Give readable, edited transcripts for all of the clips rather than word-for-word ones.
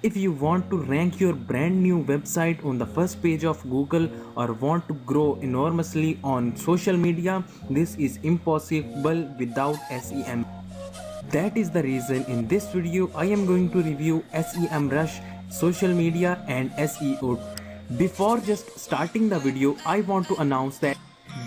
If you want to rank your brand new website on the first page of Google or want to grow enormously on social media, this is impossible without SEM. That is the reason in this video I am going to review SEMrush, social media and SEO. Before just starting the video, I want to announce that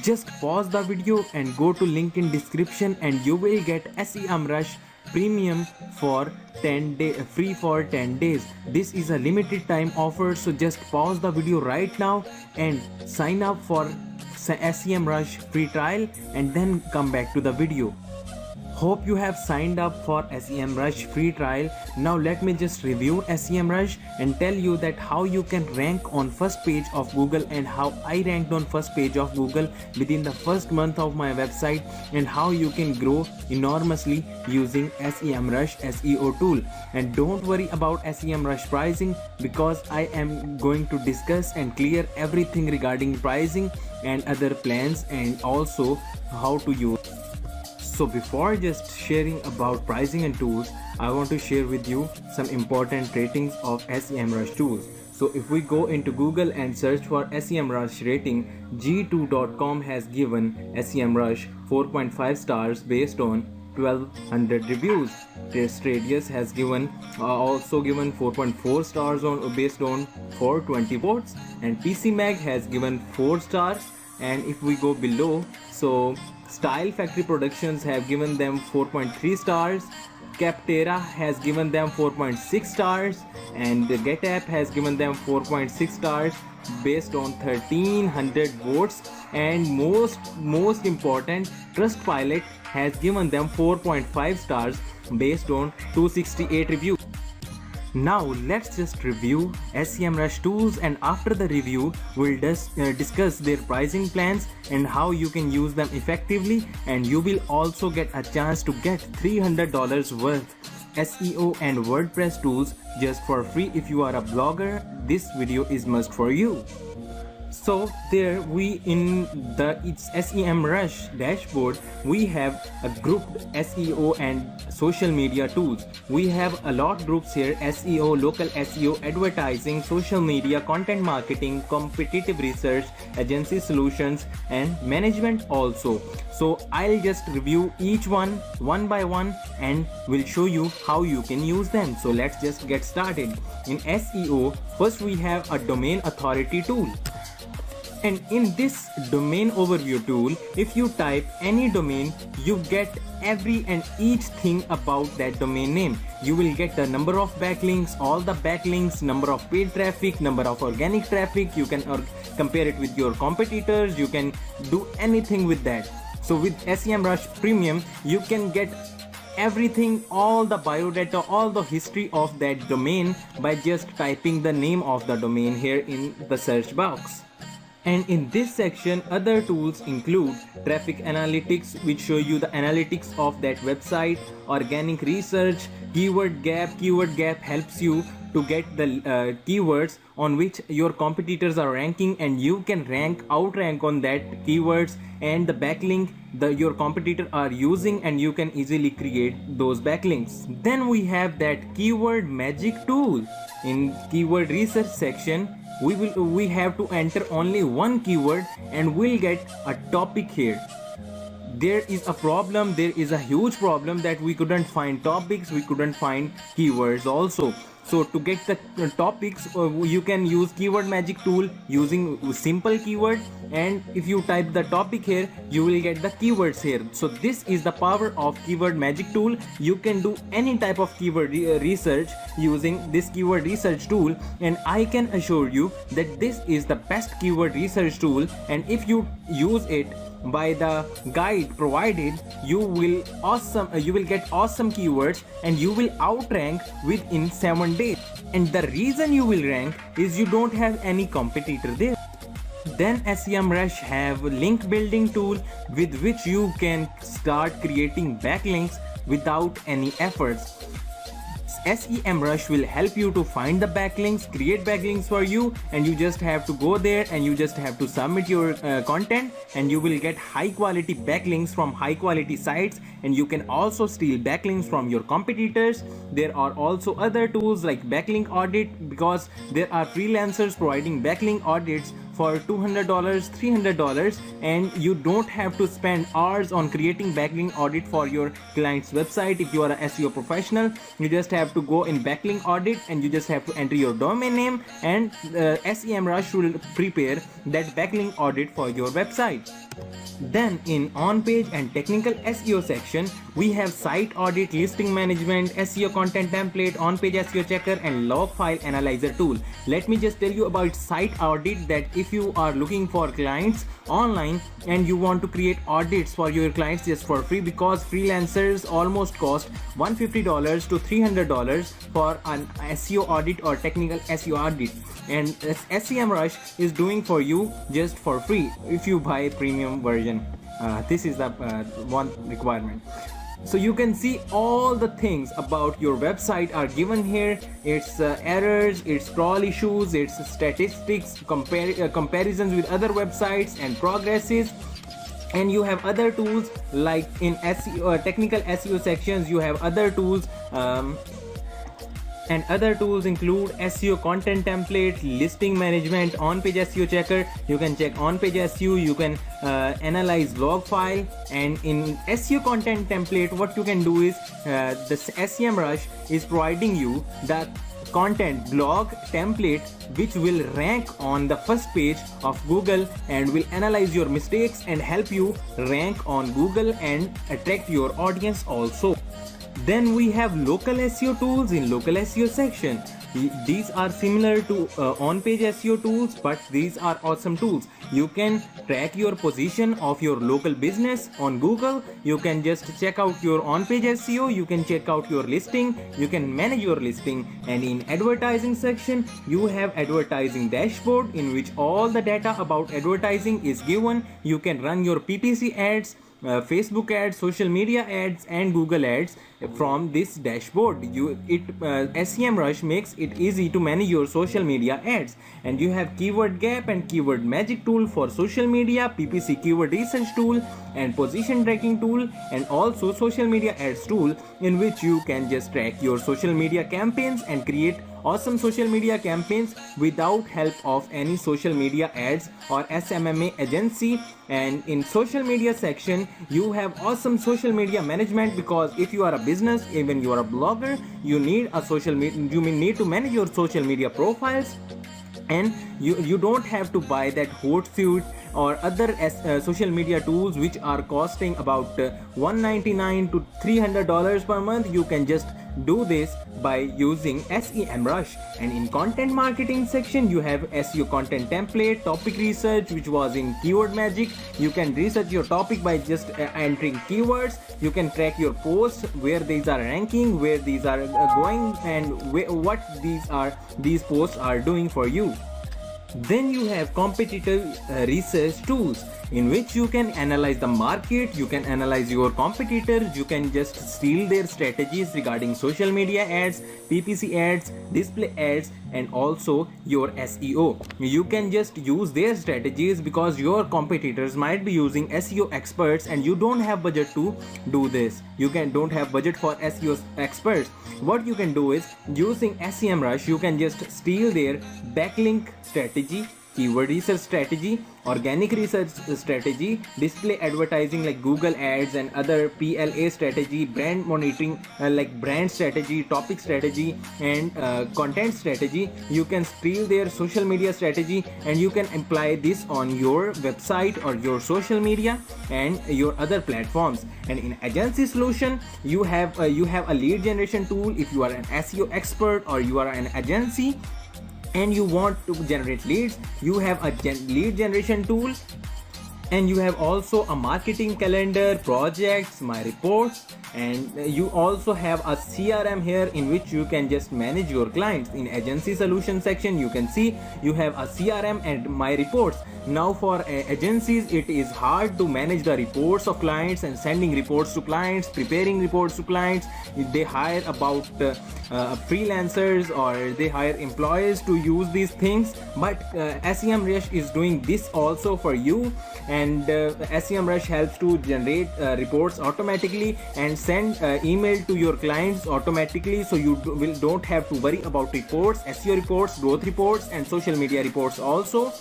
just pause the video and go to link in description and you will get SEMrush premium for 10 day free for 10 days. This is a limited time offer, so just pause the video right now and sign up for SEMrush free trial and then come back to the video. Hope you have signed up for SEMrush free trial. Now let me just review SEMrush and tell you that how you can rank on first page of Google and how I ranked on first page of Google within the first month of my website, and how you can grow enormously using SEMrush SEO tool. And don't worry about SEMrush pricing, because I am going to discuss and clear everything regarding pricing and other plans and also how to use. So before just sharing about pricing and tools, I want to share with you some important ratings of SEMrush tools. So if we go into Google and search for SEMrush rating, G2.com has given SEMrush 4.5 stars based on 1200 reviews. TestRadius has given also given 4.4 stars on based on 420 votes, and PCMag has given 4 stars. And if we go below, so Style Factory Productions have given them 4.3 stars, Capterra has given them 4.6 stars, and GetApp has given them 4.6 stars based on 1300 votes. And most important, Trustpilot has given them 4.5 stars based on 268 reviews. Now let's just review SEMrush tools, and after the review we'll discuss their pricing plans and how you can use them effectively, and you will also get a chance to get $300 worth SEO and WordPress tools just for free. If you are a blogger, this video is must for you. So there we in the SEMrush dashboard, we have a grouped SEO and social media tools. We have a lot groups here: SEO, local SEO, advertising, social media, content marketing, competitive research, agency solutions and management also. So I'll just review each one by one and will show you how you can use them. So let's just get started. In SEO, first we have a domain authority tool. And in this domain overview tool, if you type any domain, you get every and each thing about that domain name. You will get the number of backlinks, all the backlinks, number of paid traffic, number of organic traffic. You can compare it with your competitors. You can do anything with that. So with SEMrush Premium, you can get everything, all the biodata, all the history of that domain by just typing the name of the domain here in the search box. And in this section, other tools include traffic analytics, which show you the analytics of that website, organic research, keyword gap. Keyword gap helps you to get the keywords on which your competitors are ranking, and you can outrank on that keywords and the backlink your competitor are using, and you can easily create those backlinks. Then we have that keyword magic tool. In keyword research section, we have to enter only one keyword and we'll get a topic here. There is a huge problem that we couldn't find topics, we couldn't find keywords also. So to get the topics, you can use keyword magic tool using simple keyword, and if you type the topic here, you will get the keywords here. So this is the power of keyword magic tool. You can do any type of keyword research using this keyword research tool, and I can assure you that this is the best keyword research tool, and if you use it by the guide provided, you will get awesome keywords and you will outrank within 7 days. And the reason you will rank is you don't have any competitor there. Then SEMrush have link building tool with which you can start creating backlinks without any efforts. SEMrush will help you to find the backlinks, create backlinks for you, and you just have to go there and you just have to submit your content, and you will get high quality backlinks from high quality sites. And you can also steal backlinks from your competitors. There are also other tools like backlink audit, because there are freelancers providing backlink audits for $200, $300, and you don't have to spend hours on creating backlink audit for your client's website. If you are a SEO professional, you just have to go in backlink audit and you just have to enter your domain name, and SEMrush will prepare that backlink audit for your website. Then in on-page and technical SEO section, we have site audit, listing management, SEO content template, on-page SEO checker, and log file analyzer tool. Let me just tell you about site audit, that if you are looking for clients online and you want to create audits for your clients just for free, because freelancers almost cost $150 to $300 for an SEO audit or technical SEO audit, and SEMrush is doing for you just for free if you buy premium version. This is the one requirement. So you can see all the things about your website are given here. Its errors, its crawl issues, its statistics, comparisons with other websites, and progresses. And you have other tools like in SEO, technical SEO sections, you have other tools, and other tools include SEO content template, listing management, on-page SEO checker. You can check on-page SEO, you can analyze log file. And in SEO content template, what you can do is the SEMrush is providing you the content blog template which will rank on the first page of Google and will analyze your mistakes and help you rank on Google and attract your audience also. Then we have local SEO tools in local SEO section. These are similar to on-page SEO tools, but these are awesome tools. You can track your position of your local business on Google. You can just check out your on-page SEO. You can check out your listing. You can manage your listing. And in advertising section, you have advertising dashboard in which all the data about advertising is given. You can run your PPC ads, Facebook ads, social media ads, and Google ads from this dashboard. SEMrush makes it easy to manage your social media ads. And you have keyword gap and keyword magic tool for social media, PPC keyword research tool, and position tracking tool, and also social media ads tool in which you can just track your social media campaigns and create awesome social media campaigns without help of any social media ads or SMMA agency. And in social media section, you have awesome social media management, because if you are a business, even you are a blogger, you need a social media, you need to manage your social media profiles. And you don't have to buy that Hootsuite or other social media tools which are costing about $199 to $300 per month. You can just do this by using SEMrush. And in content marketing section, you have SEO content template, topic research, which was in Keyword Magic. You can research your topic by just entering keywords. You can track your posts, where these are ranking, where these are going, and what these posts are doing for you. Then you have competitive research tools in which you can analyze the market, you can analyze your competitors, you can just steal their strategies regarding social media ads, PPC ads, display ads, and also your SEO. You can just use their strategies because your competitors might be using SEO experts and you don't have budget to do this. Don't have budget for SEO experts. What you can do is, using SEMrush, you can just steal their backlink strategy, keyword research strategy, organic research strategy, display advertising like Google ads and other PLA strategy, brand monitoring like brand strategy, topic strategy, and content strategy. You can steal their social media strategy and you can apply this on your website or your social media and your other platforms. And in agency solution, you have a lead generation tool. If you are an SEO expert or you are an agency and you want to generate leads, you have a lead generation tool. And you have also a marketing calendar, projects, my reports, and you also have a CRM here in which you can just manage your clients. In agency solution section, you can see you have a CRM and my reports. Now for agencies, it is hard to manage the reports of clients and sending reports to clients, preparing reports to clients. They hire about freelancers, or they hire employees to use these things, but SEMrush is doing this also for you. And SEMrush helps to generate reports automatically and send email to your clients automatically, so you don't have to worry about reports, SEO reports, growth reports, and social media reports also.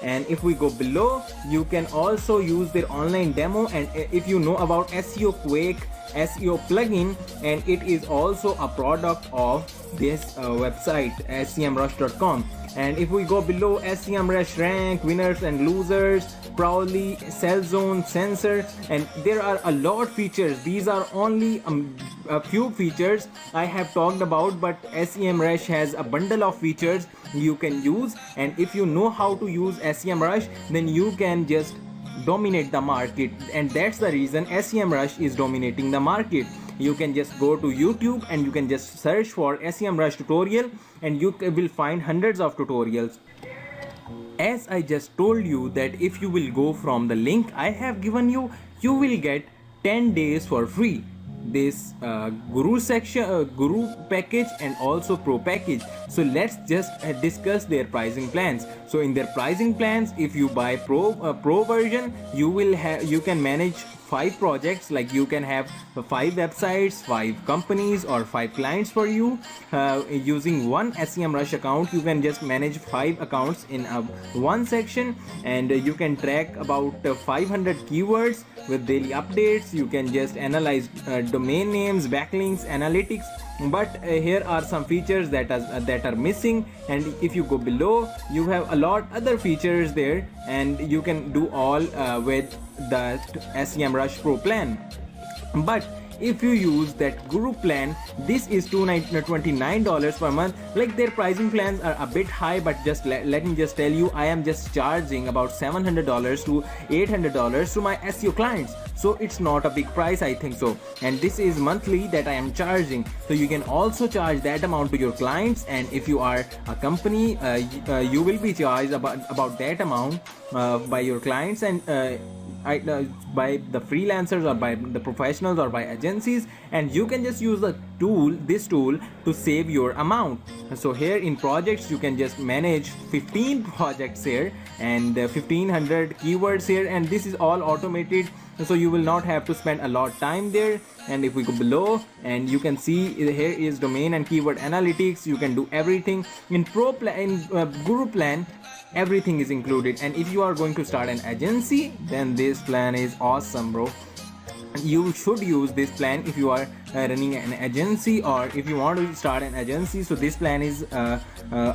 And if we go below, you can also use their online demo. And if you know about SEO Quake SEO plugin, and it is also a product of this website semrush.com. And if we go below, SEMrush rank, winners and losers, Prowly, Sell Zone, Sensor, and there are a lot features. These are only a few features I have talked about, but SEMrush has a bundle of features you can use. And if you know how to use SEMrush, then you can just dominate the market. And that's the reason SEMrush is dominating the market. You can just go to YouTube and you can just search for SEMrush tutorial, and you will find hundreds of tutorials. As I just told you that if you will go from the link I have given you, you will get 10 days for free. This Guru section, Guru package, and also Pro package. So let's just discuss their pricing plans. So in their pricing plans, if you buy Pro version, you can manage 5 projects. Like you can have 5 websites, 5 companies, or 5 clients for you. Using one SEMrush account, you can just manage 5 accounts in one section, and you can track about 500 keywords with daily updates. You can just analyze domain names, backlinks, analytics. But here are some features that are missing. And if you go below, you have a lot other features there, and you can do all with the SEMrush Pro plan. But if you use that Guru plan, this is $29 per month. Like their pricing plans are a bit high, but just let me just tell you, I am just charging about $700 to $800 to my SEO clients. So it's not a big price, I think so. And this is monthly that I am charging. So you can also charge that amount to your clients. And if you are a company, you will be charged about that amount by your clients, and by the freelancers, or by the professionals, or by agencies. And you can just use this tool to save your amount. So here in projects, you can just manage 15 projects here, and 1500 keywords here, and this is all automated, so you will not have to spend a lot of time there. And if we go below, and you can see here is domain and keyword analytics. You can do everything in Guru plan. Everything is included. And if you are going to start an agency, then this plan is awesome, bro. You should use this plan if you are running an agency, or if you want to start an agency. So this plan is a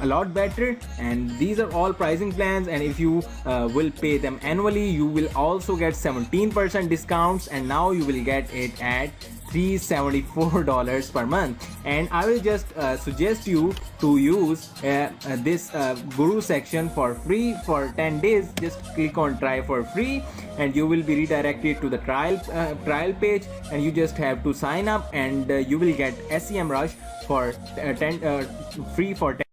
lot better. And these are all pricing plans, and if you will pay them annually, you will also get 17% discounts, and now you will get it at $374 per month. And I will just suggest you to use this Guru section for free for 10 days. Just click on try for free, and you will be redirected to the trial page, and you just have to sign up, and you will get SEMrush for free for 10